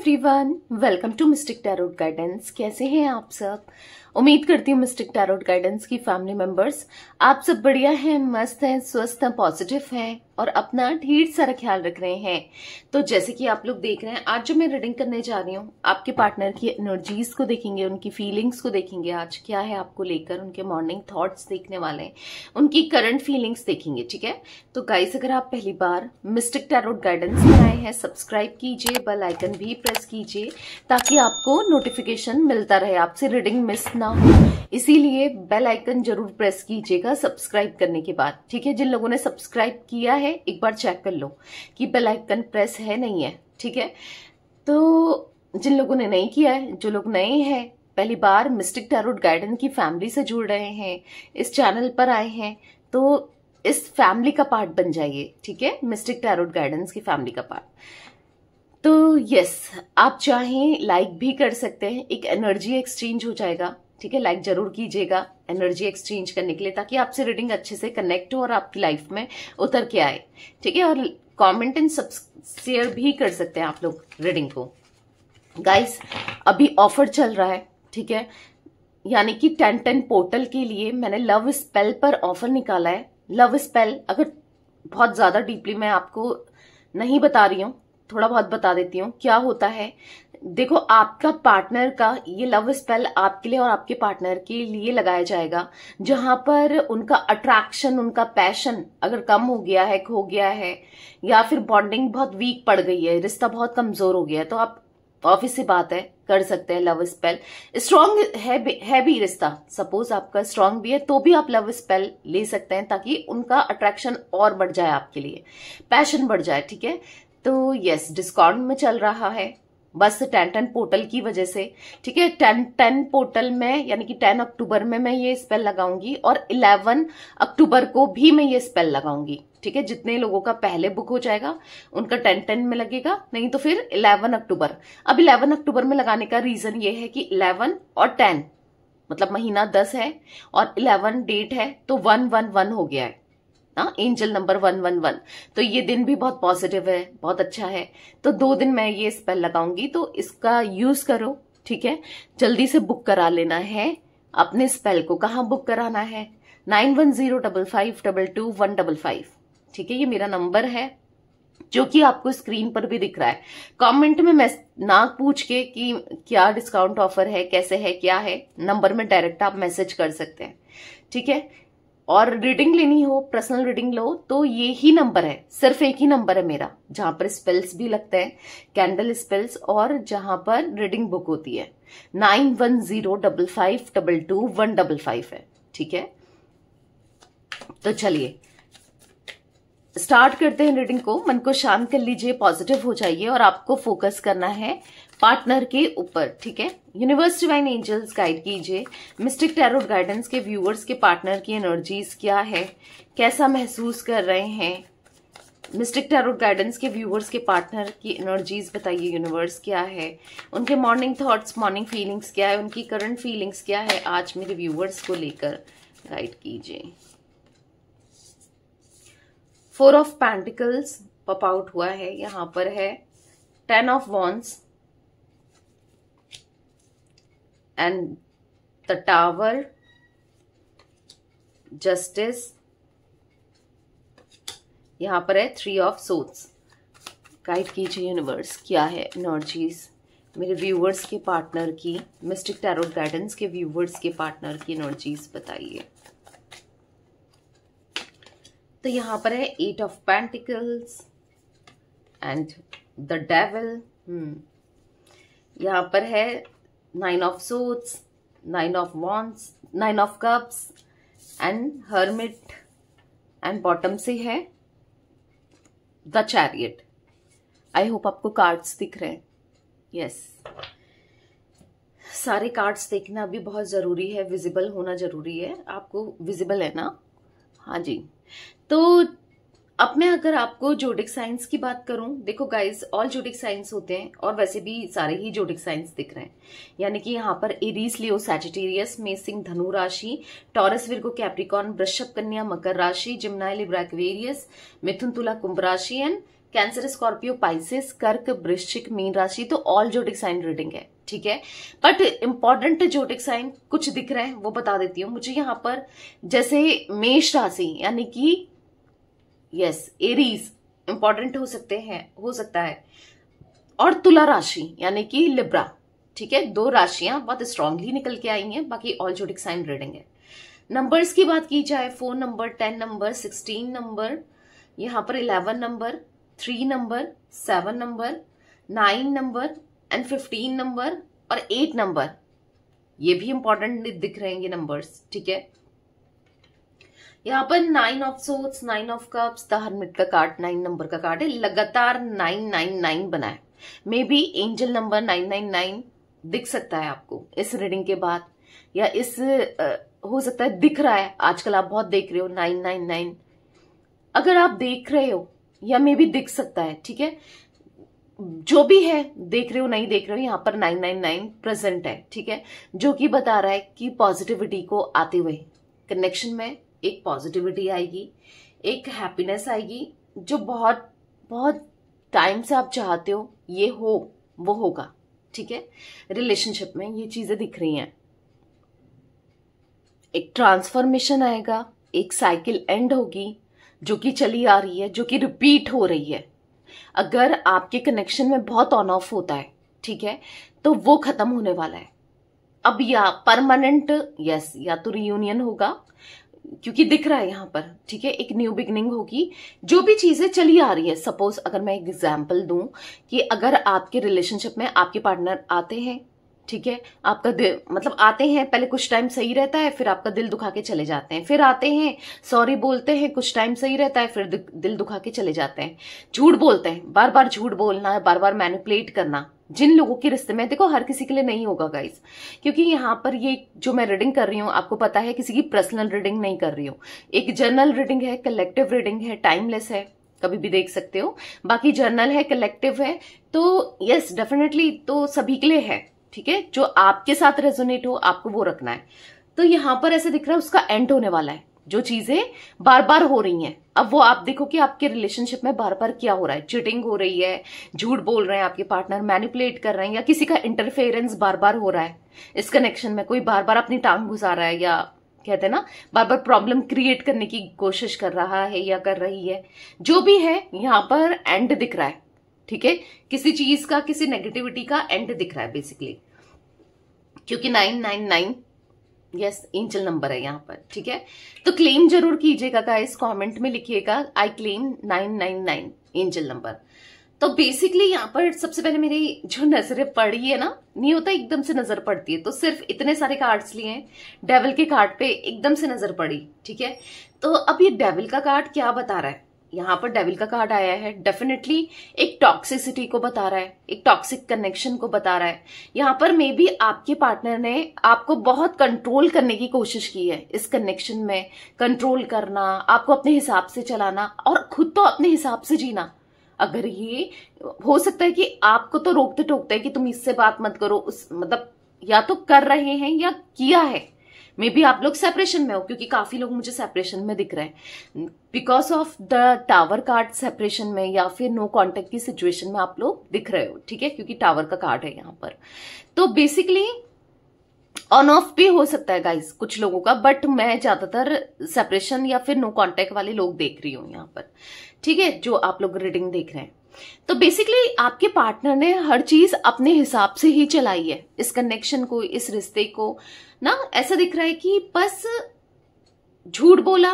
Everyone, welcome to mystic tarot guidance. कैसे हैं आप सब? उम्मीद करती हूँ मिस्टिक टैरोट गाइडेंस की फैमिली मेंबर्स आप सब बढ़िया हैं, मस्त हैं, स्वस्थ हैं, पॉजिटिव हैं और अपना ढेर सारा ख्याल रख रहे हैं। तो जैसे कि आप लोग देख रहे हैं, आज जो मैं रीडिंग करने जा रही हूँ, आपके पार्टनर की एनर्जीज को देखेंगे, उनकी फीलिंग्स को देखेंगे, आज क्या है आपको लेकर, उनके मॉर्निंग थॉट्स देखने वाले हैं, उनकी करंट फीलिंग्स देखेंगे। ठीक है, तो गाइस अगर आप पहली बार मिस्टिक टैरोट गाइडेंस में आए हैं, सब्सक्राइब कीजिए, बेल आइकन भी प्रेस कीजिए ताकि आपको नोटिफिकेशन मिलता रहे, आपसे रीडिंग मिस ना हो। इसीलिए बेल आइकन जरूर प्रेस कीजिएगा सब्सक्राइब करने के बाद। ठीक है, जिन लोगों ने सब्सक्राइब किया है एक बार चेक कर लो कि बेल आइकन प्रेस है नहीं है। ठीक है, तो जिन लोगों ने नहीं किया है, जो लोग नए हैं, पहली बार मिस्टिक टैरोट गाइडेंस की फैमिली से जुड़ रहे हैं, इस चैनल पर आए हैं, तो इस फैमिली का पार्ट बन जाइए। ठीक है, मिस्टिक टैरोट गाइडेंस की फैमिली का पार्ट। तो यस, आप चाहें लाइक भी कर सकते हैं, एक एनर्जी एक्सचेंज हो जाएगा। ठीक है, लाइक जरूर कीजिएगा एनर्जी एक्सचेंज करने के लिए, ताकि आपसे रीडिंग अच्छे से कनेक्ट हो और आपकी लाइफ में उतर के आए। ठीक है, और कमेंट एंड शेयर भी कर सकते हैं आप लोग रीडिंग को। गाइस अभी ऑफर चल रहा है, ठीक है, यानी कि 10-10 पोर्टल के लिए मैंने लव स्पेल पर ऑफर निकाला है। लव स्पेल अगर बहुत ज्यादा डीपली मैं आपको नहीं बता रही हूँ, थोड़ा बहुत बता देती हूँ क्या होता है। देखो, आपका पार्टनर का ये लव स्पेल आपके लिए और आपके पार्टनर के लिए लगाया जाएगा, जहां पर उनका अट्रैक्शन, उनका पैशन अगर कम हो गया है, खो गया है, या फिर बॉन्डिंग बहुत वीक पड़ गई है, रिश्ता बहुत कमजोर हो गया है, तो आप ऑफिस से बात है कर सकते हैं लव स्पेल। स्ट्रांग है भी रिश्ता, सपोज आपका स्ट्रांग भी है तो भी आप लव स्पेल ले सकते हैं, ताकि उनका अट्रैक्शन और बढ़ जाए, आपके लिए पैशन बढ़ जाए। ठीक है, तो यस, डिस्काउंट में चल रहा है बस 10-10 पोर्टल की वजह से। ठीक है, 10-10 पोर्टल में यानी कि 10 अक्टूबर में मैं ये स्पेल लगाऊंगी और 11 अक्टूबर को भी मैं ये स्पेल लगाऊंगी। ठीक है, जितने लोगों का पहले बुक हो जाएगा उनका 10-10 में लगेगा, नहीं तो फिर 11 अक्टूबर। अब 11 अक्टूबर में लगाने का रीजन ये है कि 11 और 10 मतलब महीना 10 है और 11 डेट है, तो 111 हो गया है ना, एंजल नंबर 111। तो ये दिन भी बहुत पॉजिटिव है, बहुत अच्छा है। तो 2 दिन मैं ये स्पेल लगाऊंगी, तो इसका यूज करो। ठीक है, जल्दी से बुक करा लेना है अपने स्पेल को। कहाँ बुक कराना है? 9105522155। ठीक है, ये मेरा नंबर है जो कि आपको स्क्रीन पर भी दिख रहा है। कमेंट में ना पूछ के कि क्या डिस्काउंट ऑफर है, कैसे है, क्या है, नंबर में डायरेक्ट आप मैसेज कर सकते हैं। ठीक है, और रीडिंग लेनी हो, पर्सनल रीडिंग लो, तो ये ही नंबर है, सिर्फ एक ही नंबर है मेरा, जहां पर स्पेल्स भी लगते हैं, कैंडल स्पेल्स, और जहां पर रीडिंग बुक होती है। 9105522155 है। ठीक है, तो चलिए स्टार्ट करते हैं रीडिंग को। मन को शांत कर लीजिए, पॉजिटिव हो जाइए और आपको फोकस करना है पार्टनर के ऊपर। ठीक है, यूनिवर्स डिवाइन एंजल्स गाइड कीजिए मिस्टिक टैरोट गाइडेंस के व्यूअर्स के पार्टनर की एनर्जीज क्या है, कैसा महसूस कर रहे हैं। मिस्टिक टैरोट गाइडेंस के व्यूअर्स के पार्टनर की एनर्जीज बताइए, यूनिवर्स क्या है, उनके मॉर्निंग थॉट्स, मॉर्निंग फीलिंग्स क्या है, उनकी करंट फीलिंग्स क्या है, आज मेरे व्यूअर्स को लेकर गाइड कीजिए। 4 ऑफ पेंटिकल्स पॉप आउट हुआ है, यहां पर है 10 of wands and the tower, justice, यहां पर है 3 ऑफ सोर्ड्स। गाइड कीजिए यूनिवर्स, क्या है एनर्जीज मेरे व्यूअर्स के पार्टनर की, मिस्टिक टैरोट गाइडेंस के व्यूअर्स के पार्टनर की एनर्जीज बताइए। तो यहां पर है 8 of pentacles and the devil. यहां पर है 9 of swords, 9 of wands, 9 of cups and hermit, and bottom से है द चैरियट। आई होप आपको कार्ड्स दिख रहे हैं। यस, सारे कार्ड्स देखना भी बहुत जरूरी है, विजिबल होना जरूरी है। आपको विजिबल है ना? हाँ जी। तो अब मैं अगर आपको जोडिक साइंस की बात करूं, देखो गाइस, ऑल जोडिक साइंस होते हैं और वैसे भी सारे ही जोडिक साइंस दिख रहे हैं, यानी कि यहाँ पर एरीज, लियो, सैजिटेरियस, मेष, धनु राशि, टॉरस, विर्गो, कैप्रिकॉर्न, वृषभ, कन्या, मकर राशि, जिम्नाई, लिब्रा, एक्वेरियस, मिथुन, तुला, कुंभ राशि एंड कैंसर, स्कॉर्पियो, पाइसेस, कर्क, वृश्चिक, मीन राशि, तो ऑल जोडिक साइन रीडिंग है, ठीक है। बट इंपॉर्टेंट जोडिक साइन कुछ दिख रहे हैं, वो बता देती हूँ। मुझे यहाँ पर जैसे मेष राशि यानी कि यस एरीज इंपॉर्टेंट हो सकता है, और तुला राशि यानी कि लिब्रा, ठीक है। 2 राशियां बहुत स्ट्रांगली निकल के आई हैं, बाकी ऑल जोडिक साइन रीडिंग है। नंबर्स की बात की जाए, 4 नंबर, 10 नंबर, 16 नंबर, यहाँ पर 11 number, 3 number, 7 number, 9 number and 15 number और 8 नंबर, ये भी इंपॉर्टेंट दिख रहे हैं ये नंबर्स, ठीक है। यहाँ पर 9 of swords, 9 of cups, the hermit का कार्ड 9 नंबर का कार्ड है, लगातार 999 बना है। मे बी एंजल नंबर 999 दिख सकता है आपको इस रीडिंग के बाद, या इस हो सकता है दिख रहा है, आजकल आप बहुत देख रहे हो 999। अगर आप देख रहे हो या मे बी दिख सकता है, ठीक है, जो भी है, देख रहे हो नहीं देख रहे हो, यहाँ पर 999 प्रेजेंट है, ठीक है, जो कि बता रहा है कि पॉजिटिविटी को आते हुए कनेक्शन में एक पॉजिटिविटी आएगी, एक हैप्पीनेस आएगी, जो बहुत बहुत टाइम से आप चाहते हो ये हो, वो होगा, ठीक है। रिलेशनशिप में ये चीजें दिख रही हैं, एक ट्रांसफॉर्मेशन आएगा, एक साइकिल एंड होगी जो कि चली आ रही है, जो कि रिपीट हो रही है। अगर आपके कनेक्शन में बहुत ऑन ऑफ होता है, ठीक है, तो वो खत्म होने वाला है अब, या परमानेंट यस, या तो रियूनियन होगा, क्योंकि दिख रहा है यहाँ पर, ठीक है, एक न्यू बिगनिंग होगी, जो भी चीजें चली आ रही है। सपोज अगर मैं एक एग्जांपल दूं कि अगर आपके रिलेशनशिप में आपके पार्टनर आते हैं, ठीक है, आपका दिल मतलब आते हैं, पहले कुछ टाइम सही रहता है, फिर आपका दिल दुखा के चले जाते हैं, फिर आते हैं, सॉरी बोलते हैं, कुछ टाइम सही रहता है, फिर दिल दुखा के चले जाते हैं, झूठ बोलते हैं, बार बार झूठ बोलना, बार बार मैनिपुलेट करना। जिन लोगों के रिश्ते में, देखो हर किसी के लिए नहीं होगा गाइस, क्योंकि यहाँ पर ये जो मैं रीडिंग कर रही हूँ, आपको पता है किसी की पर्सनल रीडिंग नहीं कर रही हूँ, एक जर्नल रीडिंग है, कलेक्टिव रीडिंग है, टाइमलेस है, कभी भी देख सकते हो, बाकी जर्नल है, कलेक्टिव है, तो यस डेफिनेटली तो सभी के लिए है, ठीक है। जो आपके साथ रेजोनेट हो आपको वो रखना है। तो यहाँ पर ऐसे दिख रहा है उसका एंड होने वाला है, जो चीजें बार बार हो रही हैं, अब वो आप देखो कि आपके रिलेशनशिप में बार बार क्या हो रहा है, चीटिंग हो रही है, झूठ बोल रहे हैं आपके पार्टनर, मैनिपुलेट कर रहे हैं, या किसी का इंटरफेरेंस बार बार हो रहा है इस कनेक्शन में, कोई बार बार अपनी टांग घुसा रहा है, या कहते हैं ना बार बार प्रॉब्लम क्रिएट करने की कोशिश कर रहा है या कर रही है, जो भी है यहाँ पर एंड दिख रहा है, ठीक है, किसी चीज का, किसी नेगेटिविटी का एंड दिख रहा है बेसिकली, क्योंकि 999 यस एंजल नंबर है यहाँ पर, ठीक है। तो क्लेम जरूर कीजिएगा गाइस, कमेंट में लिखिएगा आई क्लेम 999 एंजल नंबर। तो बेसिकली यहाँ पर सबसे पहले मेरी जो नजरें पड़ी है ना, नहीं होता एकदम से नजर पड़ती है, तो सिर्फ इतने सारे कार्ड्स लिए हैं, डेविल के कार्ड पे एकदम से नजर पड़ी, ठीक है। तो अब ये डेविल का कार्ड क्या बता रहा है, यहाँ पर डेविल का कार्ड आया है, डेफिनेटली एक टॉक्सिसिटी को बता रहा है, एक टॉक्सिक कनेक्शन को बता रहा है। यहाँ पर मे बी आपके पार्टनर ने आपको बहुत कंट्रोल करने की कोशिश की है, इस कनेक्शन में कंट्रोल करना, आपको अपने हिसाब से चलाना और खुद तो अपने हिसाब से जीना। अगर ये हो सकता है कि आपको तो रोकते टोकते हैं कि तुम इससे बात मत करो, उस मतलब या तो कर रहे हैं या किया है, मे बी आप लोग सेपरेशन में हो, क्योंकि काफी लोग मुझे सेपरेशन में दिख रहे हैं, because of the tower card separation में, या फिर नो कांटेक्ट की सिचुएशन में आप लोग दिख रहे हो, ठीक है, क्योंकि टावर का कार्ड है यहाँ पर। तो बेसिकली ऑन ऑफ भी हो सकता है गाइस कुछ लोगों का, बट मैं ज्यादातर सेपरेशन या फिर नो कांटेक्ट वाले लोग देख रही हूँ यहाँ पर, ठीक है, जो आप लोग रीडिंग देख रहे हैं। तो बेसिकली आपके पार्टनर ने हर चीज अपने हिसाब से ही चलाई है, इस कनेक्शन को, इस रिश्ते को ना, ऐसा दिख रहा है कि बस झूठ बोला,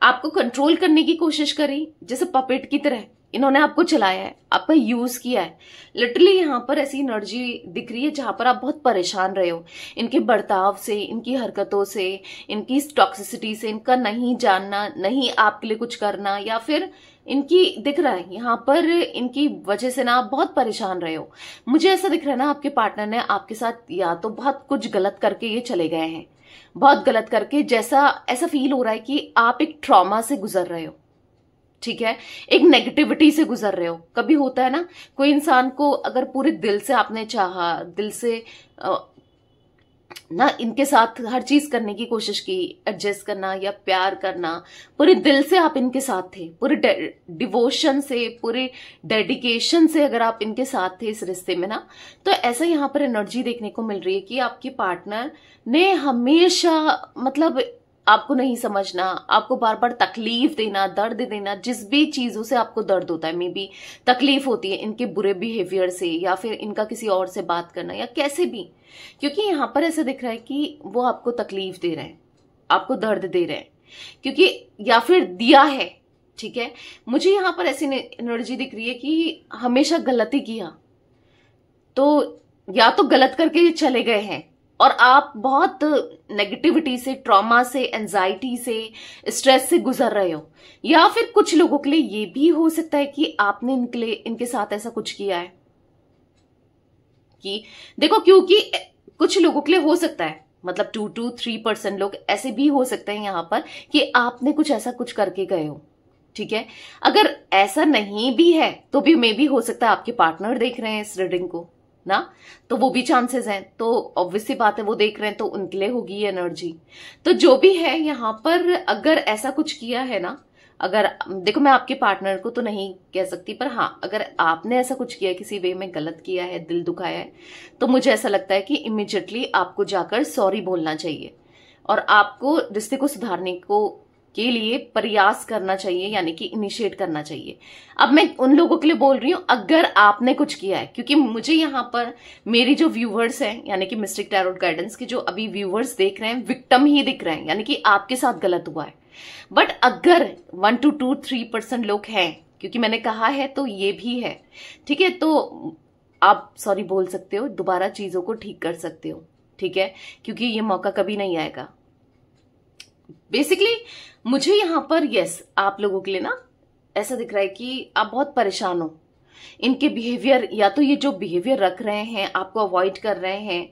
आपको कंट्रोल करने की कोशिश करी, जैसे पपेट की तरह इन्होंने आपको चलाया है, आपका यूज किया है। लिटरली यहाँ पर ऐसी एनर्जी दिख रही है जहां पर आप बहुत परेशान रहे हो, इनके बर्ताव से, इनकी हरकतों से, इनकी टॉक्सिसिटी से, इनका नहीं जानना, नहीं आपके लिए कुछ करना, या फिर इनकी दिख रहा है यहाँ पर इनकी वजह से ना आप बहुत परेशान रहे हो। मुझे ऐसा दिख रहा है ना आपके पार्टनर ने आपके साथ या तो बहुत कुछ गलत करके ये चले गए हैं, बहुत गलत करके, जैसा ऐसा फील हो रहा है कि आप एक ट्रॉमा से गुजर रहे हो, ठीक है, एक नेगेटिविटी से गुजर रहे हो। कभी होता है ना, कोई इंसान को अगर पूरे दिल से आपने चाहा, दिल से ना इनके साथ हर चीज करने की कोशिश की, एडजस्ट करना या प्यार करना, पूरे दिल से आप इनके साथ थे, पूरे डिवोशन से, पूरे डेडिकेशन से अगर आप इनके साथ थे इस रिश्ते में ना, तो ऐसा यहाँ पर एनर्जी देखने को मिल रही है कि आपके पार्टनर ने हमेशा मतलब आपको नहीं समझना, आपको बार बार तकलीफ देना, दर्द देना, जिस भी चीजों से आपको दर्द होता है, मे बी तकलीफ होती है इनके बुरे बिहेवियर से या फिर इनका किसी और से बात करना या कैसे भी, क्योंकि यहां पर ऐसा दिख रहा है कि वो आपको तकलीफ दे रहे हैं, आपको दर्द दे रहे हैं, क्योंकि या फिर दिया है। ठीक है, मुझे यहां पर ऐसी एनर्जी दिख रही है कि हमेशा गलती किया तो या तो गलत करके चले गए हैं और आप बहुत नेगेटिविटी से, ट्रॉमा से, एंजाइटी से, स्ट्रेस से गुजर रहे हो, या फिर कुछ लोगों के लिए ये भी हो सकता है कि आपने इनके साथ ऐसा कुछ किया है कि देखो, क्योंकि कुछ लोगों के लिए हो सकता है, मतलब 2 to 3% लोग ऐसे भी हो सकते हैं यहां पर कि आपने कुछ ऐसा कुछ करके गए हो। ठीक है, अगर ऐसा नहीं भी है तो भी मे भी हो सकता है आपके पार्टनर देख रहे हैं इस रीडिंग को ना, तो वो भी चांसेस हैं, तो ऑब्वियस सी बात है वो देख रहे हैं तो उनके लिए होगी ये एनर्जी। तो जो भी है यहां पर, अगर ऐसा कुछ किया है ना, अगर देखो मैं आपके पार्टनर को तो नहीं कह सकती, पर हाँ अगर आपने ऐसा कुछ किया, किसी वे में गलत किया है, दिल दुखाया है, तो मुझे ऐसा लगता है कि इमीडिएटली आपको जाकर सॉरी बोलना चाहिए और आपको रिश्ते को सुधारने के लिए प्रयास करना चाहिए, यानी कि इनिशिएट करना चाहिए। अब मैं उन लोगों के लिए बोल रही हूं अगर आपने कुछ किया है, क्योंकि मुझे यहां पर मेरी जो व्यूवर्स हैं, यानी कि मिस्टिक टैरोट गाइडेंस के जो अभी व्यूवर्स देख रहे हैं, विक्टिम ही दिख रहे हैं, यानी कि आपके साथ गलत हुआ है। बट अगर 1 to 2-3% लोग हैं, क्योंकि मैंने कहा है तो ये भी है, ठीक है, तो आप सॉरी बोल सकते हो, दोबारा चीजों को ठीक कर सकते हो। ठीक है, क्योंकि ये मौका कभी नहीं आएगा। बेसिकली मुझे यहां पर यस आप लोगों के लिए ना ऐसा दिख रहा है कि आप बहुत परेशान हो इनके बिहेवियर, या तो ये जो बिहेवियर रख रहे हैं, आपको अवॉइड कर रहे हैं,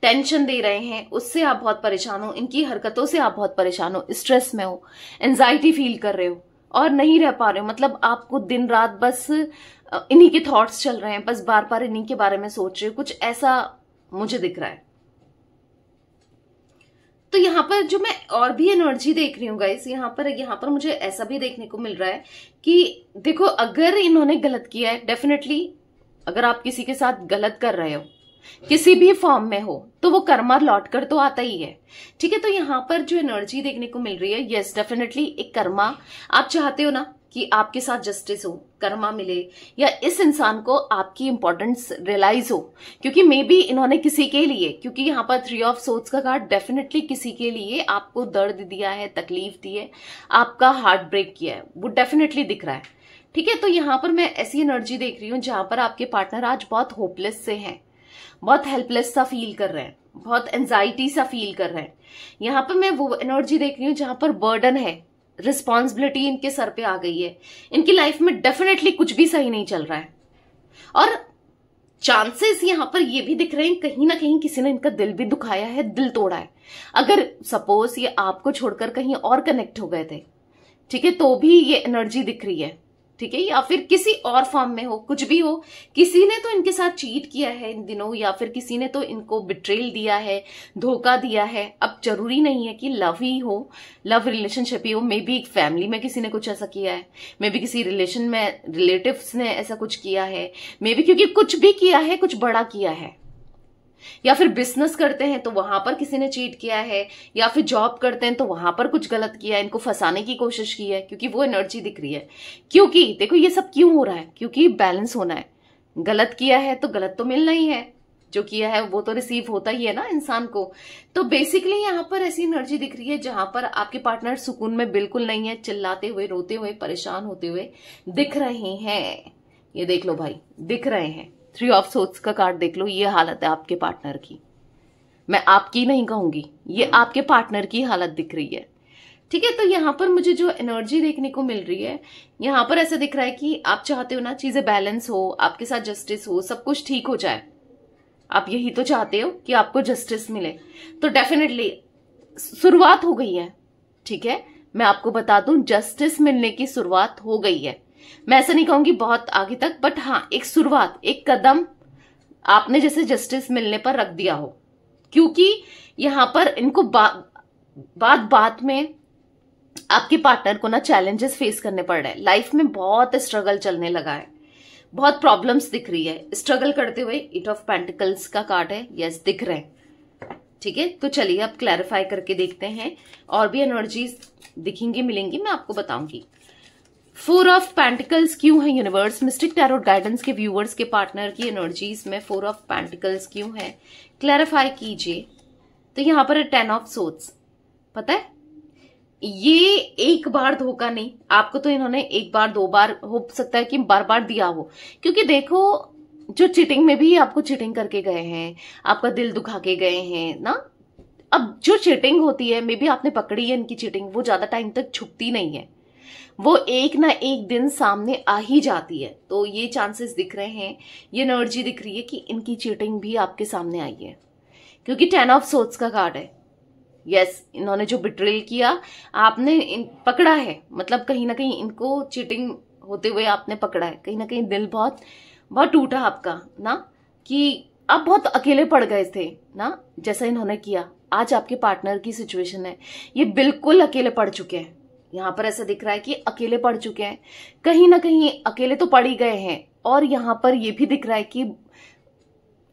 टेंशन दे रहे हैं, उससे आप बहुत परेशान हो, इनकी हरकतों से आप बहुत परेशान हो, स्ट्रेस में हो, एंजाइटी फील कर रहे हो और नहीं रह पा रहे हो, मतलब आपको दिन रात बस इन्हीं के थॉट्स चल रहे हैं, बस बार बार इन्हीं के बारे में सोच रहे हो, कुछ ऐसा मुझे दिख रहा है। तो यहाँ पर जो मैं और भी एनर्जी देख रही हूँ गाइस, यहाँ पर मुझे ऐसा भी देखने को मिल रहा है कि देखो अगर इन्होंने गलत किया है, डेफिनेटली अगर आप किसी के साथ गलत कर रहे हो, किसी भी फॉर्म में हो, तो वो कर्मा लौट कर तो आता ही है। ठीक है, तो यहाँ पर जो एनर्जी देखने को मिल रही है, यस डेफिनेटली एक कर्मा, आप चाहते हो ना कि आपके साथ जस्टिस हो, कर्मा मिले, या इस इंसान को आपकी इंपॉर्टेंस रियलाइज हो, क्योंकि मे बी इन्होंने किसी के लिए, क्योंकि यहाँ पर 3 ऑफ सोर्ड्स का कार्ड डेफिनेटली किसी के लिए आपको दर्द दिया है, तकलीफ दी है, आपका हार्ट ब्रेक किया है, वो डेफिनेटली दिख रहा है। ठीक है, तो यहाँ पर मैं ऐसी एनर्जी देख रही हूँ जहां पर आपके पार्टनर आज बहुत होपलेस से हैं, बहुत हेल्पलेस सा फील कर रहे हैं, बहुत एंजाइटी सा फील कर रहे हैं। यहाँ पर मैं वो एनर्जी देख रही हूँ जहां पर बर्डन है, रिस्पॉन्सिबिलिटी इनके सर पे आ गई है, इनकी लाइफ में डेफिनेटली कुछ भी सही नहीं चल रहा है, और चांसेस यहां पर ये भी दिख रहे हैं कहीं ना कहीं किसी ने इनका दिल भी दुखाया है, दिल तोड़ा है। अगर सपोज ये आपको छोड़कर कहीं और कनेक्ट हो गए थे, ठीक है, तो भी ये एनर्जी दिख रही है। ठीक है, या फिर किसी और फॉर्म में हो, कुछ भी हो, किसी ने तो इनके साथ चीट किया है इन दिनों, या फिर किसी ने तो इनको बिट्रेल दिया है, धोखा दिया है। अब जरूरी नहीं है कि लव ही हो, लव रिलेशनशिप ही हो, मे बी एक फैमिली में किसी ने कुछ ऐसा किया है, मे बी किसी रिलेशन में रिलेटिव्स ने ऐसा कुछ किया है, मे बी क्योंकि कुछ भी किया है, कुछ बड़ा किया है, या फिर बिजनेस करते हैं तो वहां पर किसी ने चीट किया है, या फिर जॉब करते हैं तो वहां पर कुछ गलत किया है, इनको फंसाने की कोशिश की है, क्योंकि वो एनर्जी दिख रही है। क्योंकि देखो ये सब क्यों हो रहा है, क्योंकि बैलेंस होना है, गलत किया है तो गलत तो मिलना ही है, जो किया है वो तो रिसीव होता ही है ना इंसान को। तो बेसिकली यहाँ पर ऐसी एनर्जी दिख रही है जहां पर आपके पार्टनर सुकून में बिल्कुल नहीं है, चिल्लाते हुए, रोते हुए, परेशान होते हुए दिख रहे हैं। ये देख लो भाई, दिख रहे हैं। 3 ऑफ सोर्ड्स का कार्ड देख लो, ये हालत है आपके पार्टनर की, मैं आपकी नहीं कहूंगी, ये आपके पार्टनर की हालत दिख रही है। ठीक है, तो यहाँ पर मुझे जो एनर्जी देखने को मिल रही है, यहाँ पर ऐसा दिख रहा है कि आप चाहते हो ना चीजें बैलेंस हो, आपके साथ जस्टिस हो, सब कुछ ठीक हो जाए, आप यही तो चाहते हो कि आपको जस्टिस मिले। तो डेफिनेटली शुरुआत हो गई है। ठीक है, मैं आपको बता दूं जस्टिस मिलने की शुरुआत हो गई है। मैं ऐसा नहीं कहूंगी बहुत आगे तक, बट हाँ एक शुरुआत, एक कदम आपने जैसे जस्टिस मिलने पर रख दिया हो, क्योंकि यहाँ पर इनको बात में आपके पार्टनर को ना चैलेंजेस फेस करने पड़ रहे हैं। लाइफ में बहुत स्ट्रगल चलने लगा है, बहुत प्रॉब्लम्स दिख रही है स्ट्रगल करते हुए। 8 ऑफ पेंटिकल्स का कार्ड है, यस दिख रहे हैं। ठीक है, तो चलिए अब क्लैरिफाई करके देखते हैं, और भी एनर्जीज दिखेंगी मिलेंगी, मैं आपको बताऊंगी। 4 ऑफ पेंटिकल्स क्यों है यूनिवर्स? मिस्टिक टैरोट गाइडेंस के व्यूअर्स के पार्टनर की एनर्जीज में 4 ऑफ पेंटिकल्स क्यों है, क्लैरिफाई कीजिए। तो यहां पर है 10 ऑफ सोर्ड्स। पता है, ये एक बार धोखा नहीं, आपको तो इन्होंने एक बार 2 बार, हो सकता है कि बार बार दिया हो, क्योंकि देखो जो चीटिंग में भी आपको चीटिंग करके गए हैं, आपका दिल दुखा के गए हैं ना। अब जो चीटिंग होती है, मे बी आपने पकड़ी है इनकी चीटिंग, वो ज्यादा टाइम तक छुपती नहीं है, वो एक ना एक दिन सामने आ ही जाती है। तो ये चांसेस दिख रहे हैं, ये एनर्जी दिख रही है कि इनकी चीटिंग भी आपके सामने आई है, क्योंकि 10 ऑफ सोर्ड्स का कार्ड है। यस, इन्होंने जो बिट्रेल किया आपने पकड़ा है, मतलब कहीं ना कहीं इनको चीटिंग होते हुए आपने पकड़ा है। कहीं ना कहीं दिल बहुत बहुत टूटा आपका ना, कि आप बहुत अकेले पड़ गए थे ना, जैसा इन्होंने किया। आज आपके पार्टनर की सिचुएशन है, ये बिल्कुल अकेले पड़ चुके हैं। यहाँ पर ऐसा दिख रहा है कि अकेले पड़ चुके हैं, कहीं ना कहीं अकेले तो पड़ ही गए हैं। और यहाँ पर ये भी दिख रहा है कि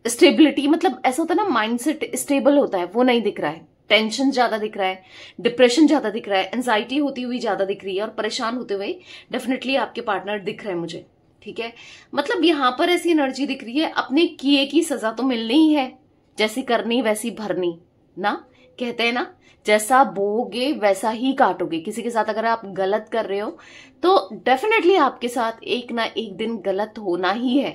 स्टेबिलिटी, मतलब ऐसा होता है ना, माइंडसेट स्टेबल होता है, वो नहीं दिख रहा है। टेंशन ज्यादा दिख रहा है, डिप्रेशन ज्यादा दिख रहा है, एंजाइटी होती हुई ज्यादा दिख रही है, और परेशान होते हुए डेफिनेटली आपके पार्टनर दिख रहे हैं मुझे। ठीक है, मतलब यहां पर ऐसी एनर्जी दिख रही है, अपने किए की सजा तो मिलनी ही है, जैसी करनी वैसी भरनी ना, कहते हैं ना, जैसा बोगे वैसा ही काटोगे। किसी के साथ अगर आप गलत कर रहे हो तो डेफिनेटली आपके साथ एक ना एक दिन गलत होना ही है।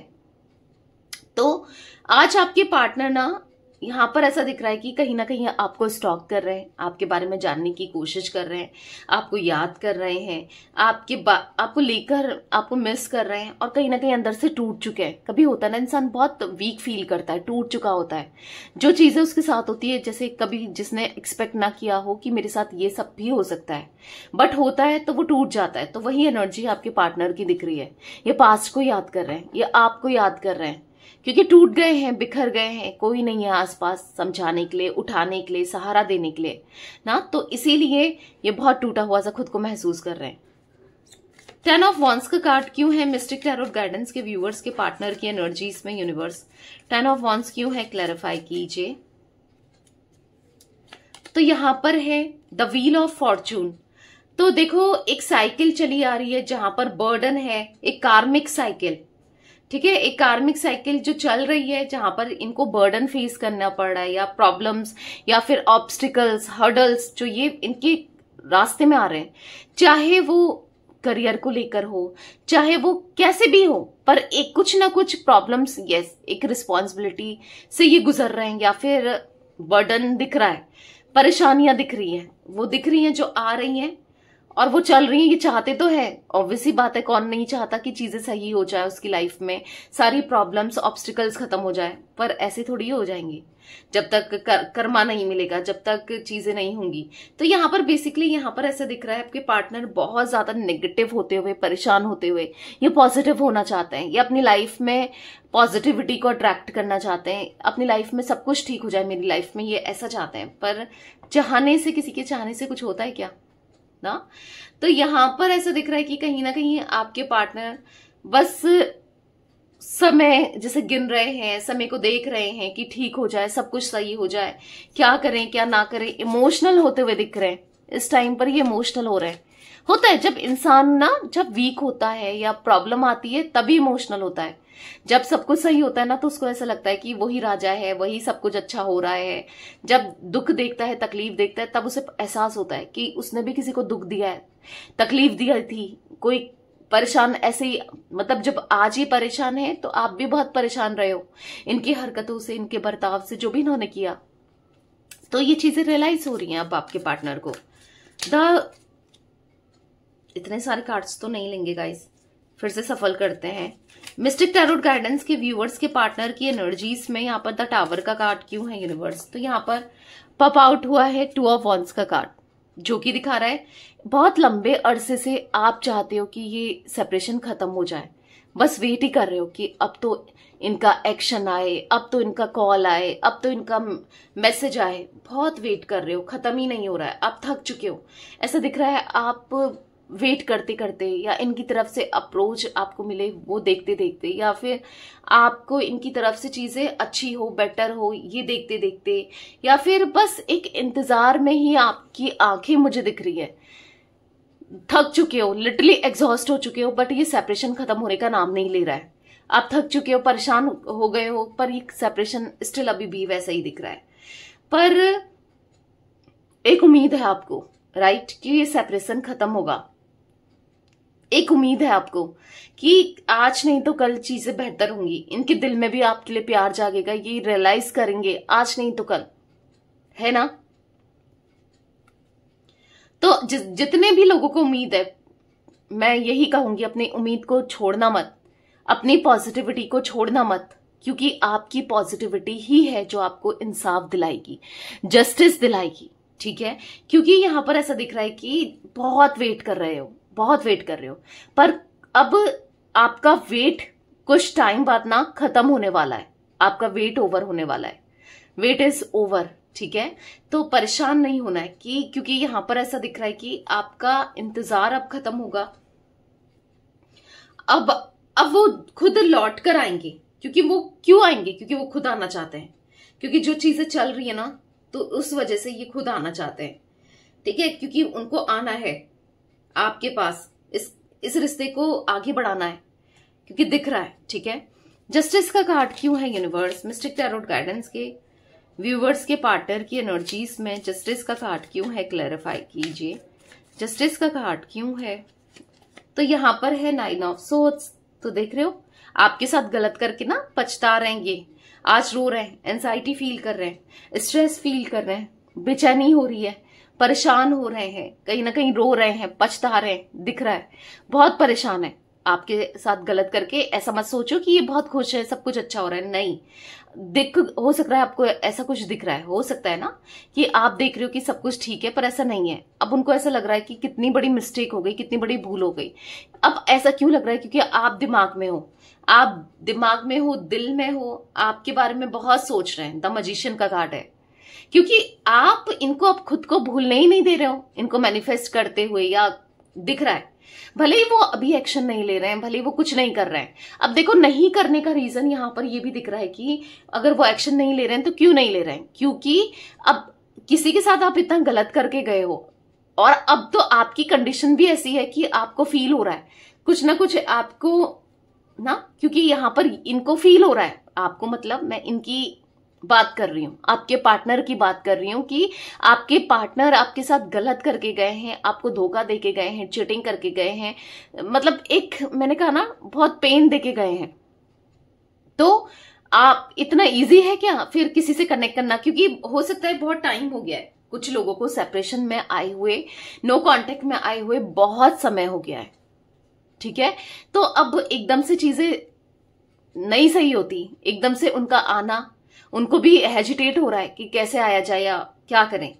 तो आज आपके पार्टनर ना, यहां पर ऐसा दिख रहा है कि कहीं ना कहीं आपको स्टॉक कर रहे हैं, आपके बारे में जानने की कोशिश कर रहे हैं, आपको याद कर रहे हैं, आपको लेकर आपको मिस कर रहे हैं, और कहीं ना कहीं अंदर से टूट चुके हैं। कभी होता है ना, इंसान बहुत वीक फील करता है, टूट चुका होता है। जो चीजें उसके साथ होती है, जैसे कभी जिसने एक्सपेक्ट ना किया हो कि मेरे साथ ये सब भी हो सकता है, बट होता है तो वो टूट जाता है। तो वही एनर्जी आपके पार्टनर की दिख रही है। ये पास्ट को याद कर रहे हैं, ये आपको याद कर रहे हैं, क्योंकि टूट गए हैं, बिखर गए हैं, कोई नहीं है आसपास समझाने के लिए, उठाने के लिए, सहारा देने के लिए ना। तो इसीलिए ये बहुत टूटा हुआ सा खुद को महसूस कर रहे हैं। 10 ऑफ वॉन्ड्स का कार्ड क्यों है मिस्टिक टैरोट गाइडेंस के व्यूअर्स के पार्टनर की एनर्जीज में यूनिवर्स? 10 ऑफ वॉन्ड्स क्यों है, क्लैरिफाई कीजिए। तो यहां पर है द व्हील ऑफ फॉर्चून। तो देखो, एक साइकिल चली आ रही है जहां पर बर्डन है, एक कार्मिक साइकिल। ठीक है, एक कार्मिक साइकिल जो चल रही है, जहां पर इनको बर्डन फेस करना पड़ रहा है, या प्रॉब्लम्स, या फिर ऑब्स्टिकल्स, हर्डल्स जो ये इनके रास्ते में आ रहे हैं, चाहे वो करियर को लेकर हो, चाहे वो कैसे भी हो, पर एक कुछ ना कुछ प्रॉब्लम्स, यस, एक रिस्पॉन्सिबिलिटी से ये गुजर रहे हैं, या फिर बर्डन दिख रहा है, परेशानियां दिख रही हैं, वो दिख रही हैं जो आ रही हैं, और वो चल रही है। ये चाहते तो है, ऑब्वियसली बात है, कौन नहीं चाहता कि चीजें सही हो जाए उसकी लाइफ में, सारी प्रॉब्लम्स, ऑब्स्टिकल्स खत्म हो जाए, पर ऐसे थोड़ी हो जाएंगी जब तक कर्मा नहीं मिलेगा, जब तक चीजें नहीं होंगी। तो यहाँ पर बेसिकली यहाँ पर ऐसा दिख रहा है, आपके पार्टनर बहुत ज्यादा नेगेटिव होते हुए, परेशान होते हुए, ये पॉजिटिव होना चाहते हैं, ये अपनी लाइफ में पॉजिटिविटी को अट्रैक्ट करना चाहते हैं, अपनी लाइफ में सब कुछ ठीक हो जाए मेरी लाइफ में, ये ऐसा चाहते हैं। पर चाहने से, किसी के चाहने से कुछ होता है क्या ना। तो यहां पर ऐसा दिख रहा है कि कहीं ना कहीं आपके पार्टनर बस समय जैसे गिन रहे हैं, समय को देख रहे हैं कि ठीक हो जाए, सब कुछ सही हो जाए, क्या करें क्या ना करें। इमोशनल होते हुए दिख रहे हैं इस टाइम पर, ये इमोशनल हो रहे हैं। होता है जब इंसान ना, जब वीक होता है या प्रॉब्लम आती है तभी इमोशनल होता है। जब सब कुछ सही होता है ना, तो उसको ऐसा लगता है कि वही राजा है, वही सब कुछ अच्छा हो रहा है। जब दुख देखता है, तकलीफ देखता है, तब उसे एहसास होता है कि उसने भी किसी को दुख दिया है, तकलीफ दी थी, कोई परेशान ऐसे ही। मतलब जब आज ये परेशान है तो आप भी बहुत परेशान रहे हो इनकी हरकतों से, इनके बर्ताव से, जो भी इन्होंने किया। तो ये चीजें रियलाइज हो रही हैं अब आपके पार्टनर को। इतने सारे कार्ड्स तो नहीं लेंगे गाइस, फिर से सफल करते हैं। मिस्टिक टैरोट गाइडेंस के व्यूअर्स के पार्टनर की एनर्जीज में यहाँ पर द टावर का कार्ड क्यों है यूनिवर्स? तो यहाँ पर पॉप आउट हुआ है 2 ऑफ वॉन्ड्स का कार्ड, जो कि दिखा रहा है बहुत लंबे अरसे से आप चाहते हो कि ये सेपरेशन खत्म हो जाए, बस वेट ही कर रहे हो कि अब तो इनका एक्शन आए, अब तो इनका कॉल आए, अब तो इनका मैसेज आए। बहुत वेट कर रहे हो, खत्म ही नहीं हो रहा है, आप थक चुके हो। ऐसा दिख रहा है आप वेट करते करते, या इनकी तरफ से अप्रोच आपको मिले वो देखते देखते, या फिर आपको इनकी तरफ से चीजें अच्छी हो, बेटर हो, ये देखते देखते, या फिर बस एक इंतजार में ही आपकी आंखें मुझे दिख रही है। थक चुके हो, लिटरली एग्जॉस्ट हो चुके हो, बट ये सेपरेशन खत्म होने का नाम नहीं ले रहा है। आप थक चुके हो, परेशान हो गए हो, पर ये सेपरेशन स्टिल अभी भी वैसा ही दिख रहा है। पर एक उम्मीद है आपको, राइट, कि ये सेपरेशन खत्म होगा। एक उम्मीद है आपको कि आज नहीं तो कल चीजें बेहतर होंगी। इनके दिल में भी आपके लिए प्यार जागेगा, ये रियलाइज करेंगे आज नहीं तो कल, है ना। तो जितने भी लोगों को उम्मीद है, मैं यही कहूंगी, अपनी उम्मीद को छोड़ना मत, अपनी पॉजिटिविटी को छोड़ना मत, क्योंकि आपकी पॉजिटिविटी ही है जो आपको इंसाफ दिलाएगी, जस्टिस दिलाएगी, ठीक है। क्योंकि यहां पर ऐसा दिख रहा है कि बहुत वेट कर रहे हो, बहुत वेट कर रहे हो, पर अब आपका वेट कुछ टाइम बाद ना खत्म होने वाला है, आपका वेट ओवर होने वाला है, वेट इज ओवर, ठीक है। तो परेशान नहीं होना है कि क्योंकि यहां पर ऐसा दिख रहा है कि आपका इंतजार अब खत्म होगा। अब वो खुद लौट कर आएंगे, क्योंकि वो क्यों आएंगे, क्योंकि वो खुद आना चाहते हैं, क्योंकि जो चीजें चल रही है ना, तो उस वजह से ये खुद आना चाहते हैं, ठीक है। क्योंकि उनको आना है आपके पास, इस रिश्ते को आगे बढ़ाना है, क्योंकि दिख रहा है, ठीक है। जस्टिस का कार्ड क्यों है यूनिवर्स, मिस्टिक टैरोट गाइडेंस के व्यूवर्स के पार्टनर की एनर्जीज में जस्टिस का कार्ड क्यों है, क्लैरिफाई कीजिए। जस्टिस का कार्ड क्यों है, तो यहां पर है 9 ऑफ सोर्ड्स। तो देख रहे हो, आपके साथ गलत करके ना पछता रहे हैं ये, आज रो रहे हैं, एंजाइटी फील कर रहे हैं, स्ट्रेस फील कर रहे हैं, बेचैनी हो रही है, परेशान हो रहे हैं, कहीं ना कहीं रो रहे हैं, पछता रहे हैं, दिख रहा है बहुत परेशान है आपके साथ गलत करके। ऐसा मत सोचो कि ये बहुत खुश है, सब कुछ अच्छा हो रहा है, नहीं। हो सकता है आपको ऐसा कुछ दिख रहा है, हो सकता है ना कि आप देख रहे हो कि सब कुछ ठीक है, पर ऐसा नहीं है। अब उनको ऐसा लग रहा है कि कितनी बड़ी मिस्टेक हो गई, कितनी बड़ी भूल हो गई। अब ऐसा क्यों लग रहा है, क्योंकि आप दिमाग में हो, आप दिमाग में हो, दिल में हो, आपके बारे में बहुत सोच रहे हैं। द मैजिशियन का कार्ड है, क्योंकि आप इनको अब खुद को भूलने ही नहीं दे रहे हो, इनको मैनिफेस्ट करते हुए, या दिख रहा है भले ही वो अभी एक्शन नहीं ले रहे हैं, भले ही वो कुछ नहीं कर रहे हैं। अब देखो, नहीं करने का रीजन यहां पर ये भी दिख रहा है कि अगर वो एक्शन नहीं ले रहे हैं तो क्यों नहीं ले रहे हैं, क्योंकि अब किसी के साथ आप इतना गलत करके गए हो, और अब तो आपकी कंडीशन भी ऐसी है कि आपको फील हो रहा है कुछ ना कुछ आपको ना, क्योंकि यहां पर इनको फील हो रहा है आपको, मतलब मैं इनकी बात कर रही हूं, आपके पार्टनर की बात कर रही हूं कि आपके पार्टनर आपके साथ गलत करके गए हैं, आपको धोखा देके गए हैं, चीटिंग करके गए हैं, मतलब एक मैंने कहा ना बहुत पेन देके गए हैं। तो आप इतना इजी है क्या फिर किसी से कनेक्ट करना, क्योंकि हो सकता है बहुत टाइम हो गया है कुछ लोगों को सेपरेशन में आए हुए, नो कांटेक्ट में आए हुए बहुत समय हो गया है, ठीक है। तो अब एकदम से चीजें नहीं सही होती, एकदम से उनका आना, उनको भी हेजिटेट हो रहा है कि कैसे आया जाए या क्या करें।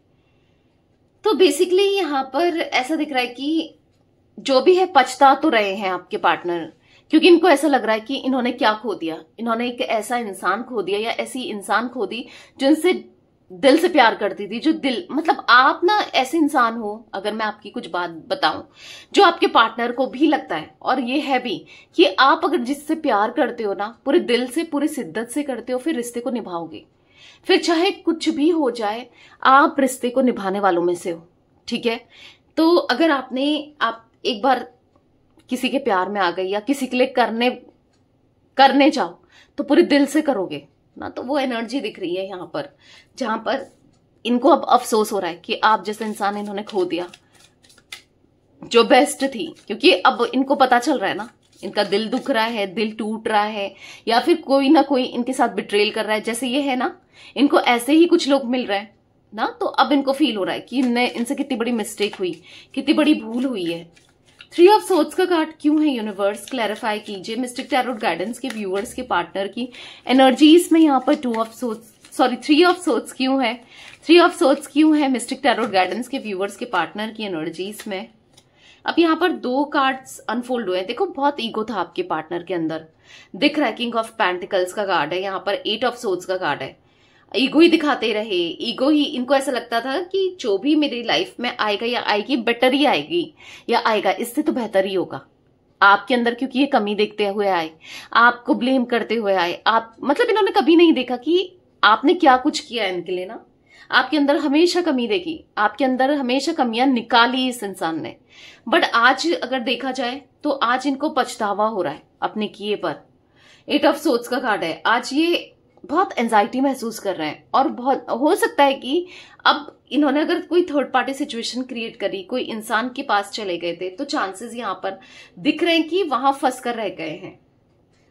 तो बेसिकली यहां पर ऐसा दिख रहा है कि जो भी है पछता तो रहे हैं आपके पार्टनर, क्योंकि इनको ऐसा लग रहा है कि इन्होंने क्या खो दिया, इन्होंने एक ऐसा इंसान खो दिया, या ऐसी इंसान खो दी जो इनसे दिल से प्यार करती थी, जो दिल, मतलब आप ना ऐसे इंसान हो, अगर मैं आपकी कुछ बात बताऊं, जो आपके पार्टनर को भी लगता है, और ये है भी कि आप अगर जिससे प्यार करते हो ना, पूरे दिल से, पूरी शिद्दत से करते हो, फिर रिश्ते को निभाओगे, फिर चाहे कुछ भी हो जाए, आप रिश्ते को निभाने वालों में से हो, ठीक है। तो अगर आप एक बार किसी के प्यार में आ गई, या किसी के लिए करने जाओ, तो पूरे दिल से करोगे ना। तो वो एनर्जी दिख रही है यहां पर, जहां पर इनको अब अफसोस हो रहा है कि आप जैसे इंसान इन्होंने खो दिया जो बेस्ट थी, क्योंकि अब इनको पता चल रहा है ना, इनका दिल दुख रहा है, दिल टूट रहा है, या फिर कोई ना कोई इनके साथ बिट्रेल कर रहा है, जैसे ये है ना, इनको ऐसे ही कुछ लोग मिल रहे हैं ना। तो अब इनको फील हो रहा है कि इनसे कितनी बड़ी मिस्टेक हुई, कितनी बड़ी भूल हुई है। 3 ऑफ सोर्ड्स का कार्ड क्यों है यूनिवर्स, क्लैरिफाई कीजिए। मिस्टिक टैरोट गाइडेंस के व्यूअर्स के पार्टनर की एनर्जीज में यहाँ पर 3 ऑफ सोर्ड्स क्यों है, 3 ऑफ सोर्ड्स क्यों है मिस्टिक टैरोट गाइडेंस के व्यूअर्स के पार्टनर की एनर्जीज में। अब यहाँ पर 2 कार्ड्स अनफोल्ड हुए हैं। देखो बहुत ईगो था आपके पार्टनर के अंदर, दिख रहा है। किंग ऑफ पेंटिकल्स का कार्ड है, यहाँ पर 8 ऑफ सोर्ड्स का कार्ड है। ईगो ही दिखाते रहे, ईगो ही, इनको ऐसा लगता था कि जो भी मेरी लाइफ में आएगा या आएगी बेटर ही आएगी या आएगा, इससे तो बेहतर ही होगा आपके अंदर, क्योंकि ये कमी देखते हुए आए, आपको ब्लेम करते हुए आए। आप मतलब इन्होंने कभी नहीं देखा कि आपने क्या कुछ किया है इनके लिए ना। आपके अंदर हमेशा कमी देखी, आपके अंदर हमेशा कमियां निकाली इस इंसान ने। बट आज अगर देखा जाए तो आज इनको पछतावा हो रहा है अपने किए पर। 8 ऑफ सोर्ड्स का कार्ड है। आज ये बहुत एंजाइटी महसूस कर रहे हैं और बहुत हो सकता है कि अब इन्होंने अगर कोई थर्ड पार्टी सिचुएशन क्रिएट करी, कोई इंसान के पास चले गए थे, तो चांसेस यहाँ पर दिख रहे हैं कि वहां फंस कर रह गए हैं।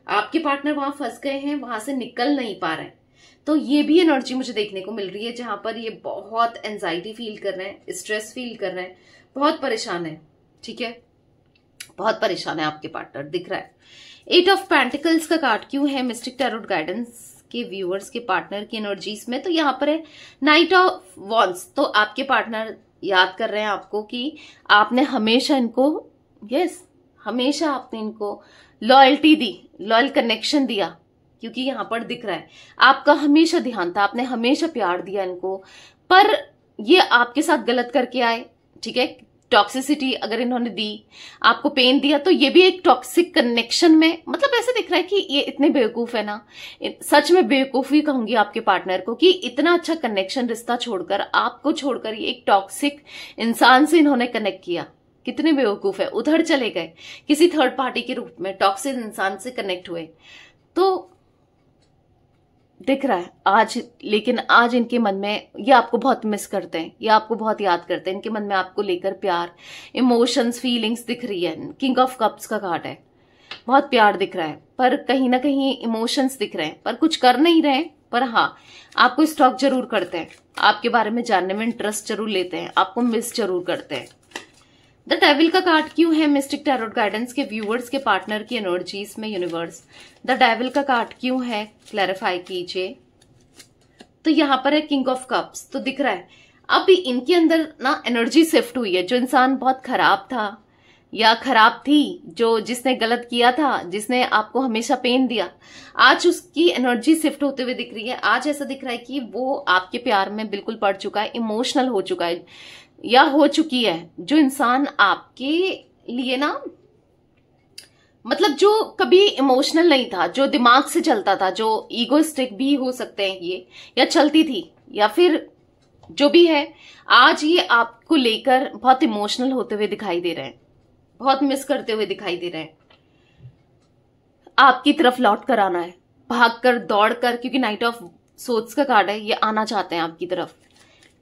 आपके पार्टनर वहां फंस गए हैं, वहां से निकल नहीं पा रहे हैं। तो ये भी एनर्जी मुझे देखने को मिल रही है जहां पर ये बहुत एंजाइटी फील कर रहे हैं, स्ट्रेस फील कर रहे हैं, बहुत परेशान है। ठीक है, बहुत परेशान है आपके पार्टनर, दिख रहा है। 8 ऑफ पेंटिकल्स का कार्ड क्यों है मिस्टिक टैरोट गाइडेंस के व्यूअर्स के पार्टनर की एनर्जीज में? तो यहाँ पर है नाइट ऑफ वॉन्ड्स। तो आपके पार्टनर याद कर रहे हैं आपको कि आपने हमेशा इनको, हमेशा आपने इनको लॉयल्टी दी, लॉयल कनेक्शन दिया, क्योंकि यहाँ पर दिख रहा है आपका हमेशा ध्यान था, आपने हमेशा प्यार दिया इनको, पर ये आपके साथ गलत करके आए। ठीक है, टॉक्सिसिटी अगर इन्होंने दी, आपको पेन दिया, तो ये भी एक टॉक्सिक कनेक्शन में, मतलब ऐसे दिख रहा है कि ये इतने बेवकूफ है ना, सच में बेवकूफी कहूंगी आपके पार्टनर को, कि इतना अच्छा कनेक्शन, रिश्ता छोड़कर, आपको छोड़कर ये एक टॉक्सिक इंसान से इन्होंने कनेक्ट किया। कितने बेवकूफ है, उधर चले गए, किसी थर्ड पार्टी के रूप में टॉक्सिक इंसान से कनेक्ट हुए। तो दिख रहा है आज, लेकिन आज इनके मन में ये आपको बहुत मिस करते हैं, ये आपको बहुत याद करते हैं। इनके मन में आपको लेकर प्यार, इमोशंस, फीलिंग्स दिख रही है। किंग ऑफ कप्स का कार्ड है, बहुत प्यार दिख रहा है, पर कहीं ना कहीं इमोशंस दिख रहे हैं, पर कुछ कर नहीं रहे। पर हाँ, आपको स्टॉक जरूर करते हैं, आपके बारे में जानने में इंटरेस्ट जरूर लेते हैं, आपको मिस जरूर करते हैं। द डेविल का कार्ड क्यों है मिस्टिक टैरोट गाइडेंस के व्यूअर्स के पार्टनर की एनर्जीज में यूनिवर्स? द डेविल का कार्ड क्यों है, क्लैरिफाई कीजिए। तो यहाँ पर है किंग ऑफ कप्स। तो दिख रहा है अब इनके अंदर ना एनर्जी शिफ्ट हुई है। जो इंसान बहुत खराब था या खराब थी, जो जिसने गलत किया था, जिसने आपको हमेशा पेन दिया, आज उसकी एनर्जी शिफ्ट होते हुए दिख रही है। आज ऐसा दिख रहा है कि वो आपके प्यार में बिल्कुल पड़ चुका है, इमोशनल हो चुका है या हो चुकी है। जो इंसान आपके लिए ना, मतलब जो कभी इमोशनल नहीं था, जो दिमाग से चलता था, जो ईगोइस्टिक भी हो सकते हैं ये, या चलती थी, या फिर जो भी है, आज ये आपको लेकर बहुत इमोशनल होते हुए दिखाई दे रहे हैं, बहुत मिस करते हुए दिखाई दे रहे हैं। आपकी तरफ लौट कर आना है, भागकर, दौड़कर, क्योंकि नाइट ऑफ सोर्ड्स का कार्ड है, ये आना चाहते हैं आपकी तरफ।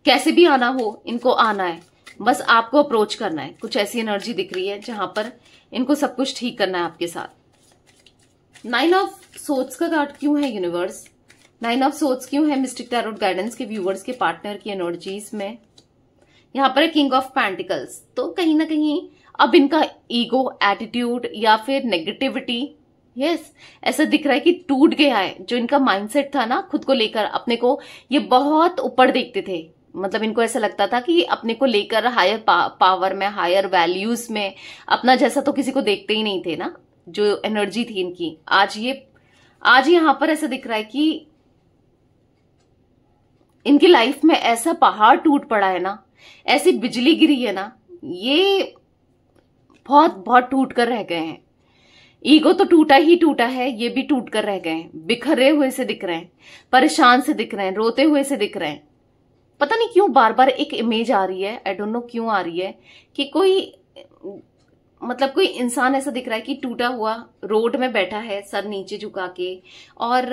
कैसे भी आना हो, इनको आना है, बस आपको अप्रोच करना है। कुछ ऐसी एनर्जी दिख रही है जहां पर इनको सब कुछ ठीक करना है आपके साथ। 9 ऑफ सोर्ड्स का कार्ड क्यों है यूनिवर्स? 9 ऑफ सोर्ड्स क्यों है मिस्टिक टैरोट गाइडेंस के व्यूअर्स के पार्टनर की एनर्जीज में? यहाँ पर है किंग ऑफ पेंटिकल्स। तो कहीं ना कहीं अब इनका ईगो, एटीट्यूड या फिर नेगेटिविटी, ऐसा दिख रहा है कि टूट गया है। जो इनका माइंडसेट था ना खुद को लेकर, अपने को ये बहुत ऊपर देखते थे, मतलब इनको ऐसा लगता था कि अपने को लेकर हायर पावर में, हायर वैल्यूज में, अपना जैसा तो किसी को देखते ही नहीं थे ना। जो एनर्जी थी इनकी, आज यहां पर ऐसा दिख रहा है कि इनकी लाइफ में ऐसा पहाड़ टूट पड़ा है ना, ऐसी बिजली गिरी है ना, ये बहुत बहुत टूट कर रह गए हैं। ईगो तो टूटा ही टूटा है, ये भी टूट कर रह गए हैं, बिखरे हुए से दिख रहे हैं, परेशान से दिख रहे हैं, रोते हुए से दिख रहे हैं। पता नहीं क्यों बार बार एक इमेज आ रही है, आई डोंट नो क्यों आ रही है, कि कोई इंसान ऐसा दिख रहा है कि टूटा हुआ रोड में बैठा है, सर नीचे झुका के, और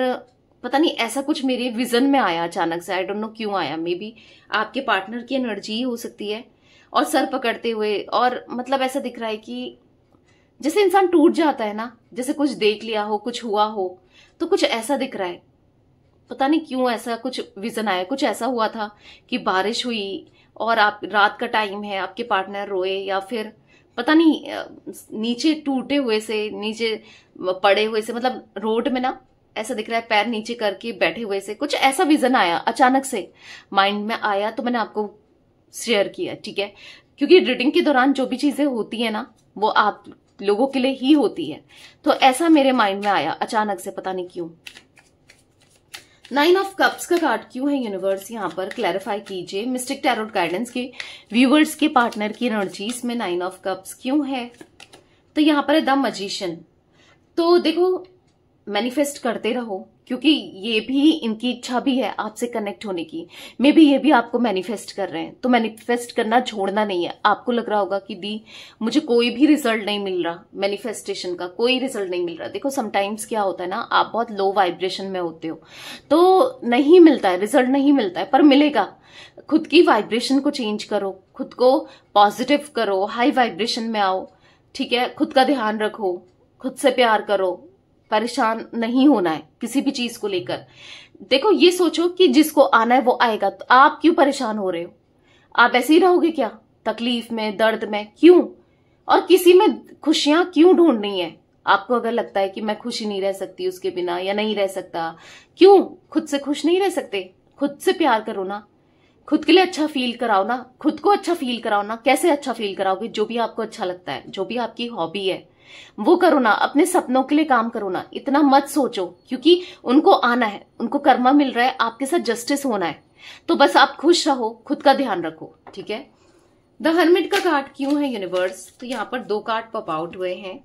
पता नहीं ऐसा कुछ मेरे विजन में आया अचानक से, आई डोंट नो क्यों आया। मे बी आपके पार्टनर की एनर्जी हो सकती है, और सर पकड़ते हुए, और मतलब ऐसा दिख रहा है कि जैसे इंसान टूट जाता है ना, जैसे कुछ देख लिया हो, कुछ हुआ हो, तो कुछ ऐसा दिख रहा है। पता नहीं क्यों ऐसा कुछ विजन आया। कुछ ऐसा हुआ था कि बारिश हुई और आप, रात का टाइम है, आपके पार्टनर रोए, या फिर पता नहीं नीचे टूटे हुए से, नीचे पड़े हुए से, मतलब रोड में ना ऐसा दिख रहा है, पैर नीचे करके बैठे हुए से, कुछ ऐसा विजन आया, अचानक से माइंड में आया, तो मैंने आपको शेयर किया। ठीक है, क्योंकि रीडिंग के दौरान जो भी चीजें होती है ना वो आप लोगों के लिए ही होती है। तो ऐसा मेरे माइंड में आया अचानक से, पता नहीं क्यों। 9 ऑफ कप्स का कार्ड क्यों है यूनिवर्स, यहाँ पर क्लैरिफाई कीजिए। मिस्टिक टैरोट गाइडेंस के व्यूवर्स के पार्टनर की एनर्जीज में 9 ऑफ कप्स क्यों है। तो यहाँ पर है द मैजिशियन। तो देखो, मैनिफेस्ट करते रहो, क्योंकि ये भी इनकी इच्छा भी है आपसे कनेक्ट होने की। मे बी ये भी आपको मैनिफेस्ट कर रहे हैं, तो मैनिफेस्ट करना छोड़ना नहीं है। आपको लग रहा होगा कि दी मुझे कोई भी रिजल्ट नहीं मिल रहा, मैनिफेस्टेशन का कोई रिजल्ट नहीं मिल रहा। देखो समटाइम्स क्या होता है ना, आप बहुत लो वाइब्रेशन में होते हो तो नहीं मिलता है, रिजल्ट नहीं मिलता है, पर मिलेगा। खुद की वाइब्रेशन को चेंज करो, खुद को पॉजिटिव करो, हाई वाइब्रेशन में आओ, ठीक है। खुद का ध्यान रखो, खुद से प्यार करो, परेशान नहीं होना है किसी भी चीज को लेकर। देखो ये सोचो कि जिसको आना है वो आएगा, तो आप क्यों परेशान हो रहे हो? आप ऐसे ही रहोगे क्या तकलीफ में, दर्द में? क्यों? और किसी में खुशियां क्यों ढूंढनी है? आपको अगर लगता है कि मैं खुशी नहीं रह सकती उसके बिना या नहीं रह सकता, क्यों खुद से खुश नहीं रह सकते? खुद से प्यार करो ना, खुद के लिए अच्छा फील कराओ ना, खुद को अच्छा फील कराओ ना। कैसे अच्छा फील कराओगे? जो भी आपको अच्छा लगता है, जो भी आपकी हॉबी है वो करो ना, अपने सपनों के लिए काम करो ना। इतना मत सोचो, क्योंकि उनको आना है, उनको कर्मा मिल रहा है, आपके साथ जस्टिस होना है। तो बस आप खुश रहो, खुद का ध्यान रखो, ठीक है। द हर्मिट का कार्ड क्यों है यूनिवर्स? तो यहाँ पर 2 कार्ड पॉप आउट हुए हैं।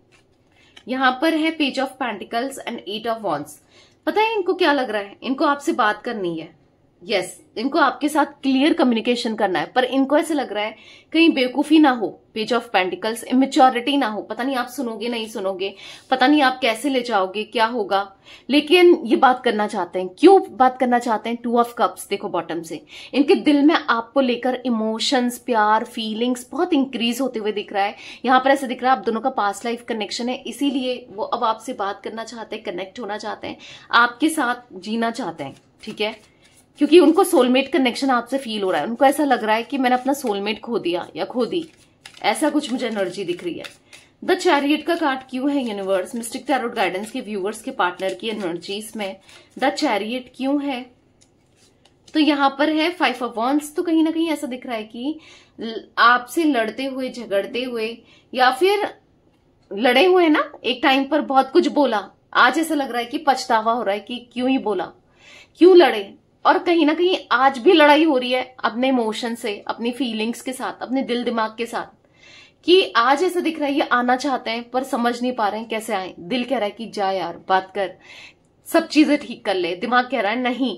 यहाँ पर है page of pentacles and 8 of wands. पता है इनको क्या लग रहा है? इनको आपसे बात करनी है। यस, इनको आपके साथ क्लियर कम्युनिकेशन करना है, पर इनको ऐसे लग रहा है कहीं बेवकूफी ना हो, पेज ऑफ पेंटिकल्स, इमेच्योरिटी ना हो। पता नहीं आप सुनोगे नहीं सुनोगे, पता नहीं आप कैसे ले जाओगे, क्या होगा, लेकिन ये बात करना चाहते हैं। क्यों बात करना चाहते हैं? 2 ऑफ कप्स देखो बॉटम से। इनके दिल में आपको लेकर इमोशंस, प्यार, फीलिंग्स बहुत इंक्रीज होते हुए दिख रहा है। यहाँ पर ऐसे दिख रहा है आप दोनों का पास्ट लाइफ कनेक्शन है, इसीलिए वो अब आपसे बात करना चाहते हैं, कनेक्ट होना चाहते हैं, आपके साथ जीना चाहते हैं, ठीक है। क्योंकि उनको सोलमेट कनेक्शन आपसे फील हो रहा है। उनको ऐसा लग रहा है कि मैंने अपना सोलमेट खो दिया या खो दी, ऐसा कुछ मुझे एनर्जी दिख रही है। द चैरियट का कार्ड क्यों है यूनिवर्स? मिस्टिक टैरोट गाइडेंस के व्यूअर्स के पार्टनर की एनर्जीज में द चैरियट क्यों है? तो यहाँ पर है 5 ऑफ वॉन्ड्स। तो कहीं ना कहीं ऐसा दिख रहा है कि आपसे लड़ते हुए, झगड़ते हुए, या फिर लड़े हुए ना एक टाइम पर, बहुत कुछ बोला, आज ऐसा लग रहा है कि पछतावा हो रहा है कि क्यों ही बोला, क्यों लड़े। और कहीं ना कहीं आज भी लड़ाई हो रही है अपने इमोशन से, अपनी फीलिंग्स के साथ, अपने दिल दिमाग के साथ, कि आज ऐसा दिख रहा है ये आना चाहते हैं पर समझ नहीं पा रहे हैं कैसे आए। दिल कह रहा है कि जा यार बात कर, सब चीजें ठीक कर ले। दिमाग कह रहा है नहीं,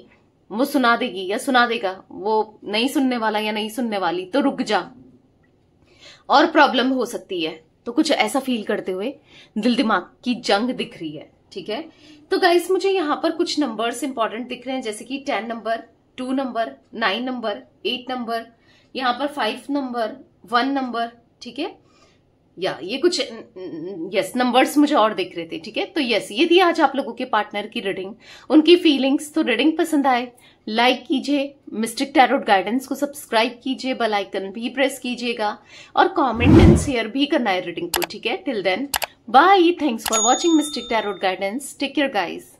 वो सुना देगी या सुना देगा, वो नहीं सुनने वाला या नहीं सुनने वाली, तो रुक जा, और प्रॉब्लम हो सकती है। तो कुछ ऐसा फील करते हुए दिल दिमाग की जंग दिख रही है, ठीक है। तो गाइस मुझे यहाँ पर कुछ नंबर्स इंपॉर्टेंट दिख रहे हैं, जैसे कि 10 नंबर, 2 नंबर, 9 नंबर, 8 नंबर, यहाँ पर 5 नंबर, 1 नंबर, ठीक है। या ये कुछ यस नंबर्स मुझे और दिख रहे थे, ठीक है। तो यस, ये थी आज आप लोगों के पार्टनर की रीडिंग, उनकी फीलिंग्स। तो रीडिंग पसंद आए लाइक कीजिए, मिस्टिक टैरोट गाइडेंस को सब्सक्राइब कीजिए, बेल आइकन भी प्रेस कीजिएगा, और कमेंट एंड शेयर भी करना है रीडिंग को, ठीक है। Till then bye, thanks for watching mystic tarot guidance, take care guys.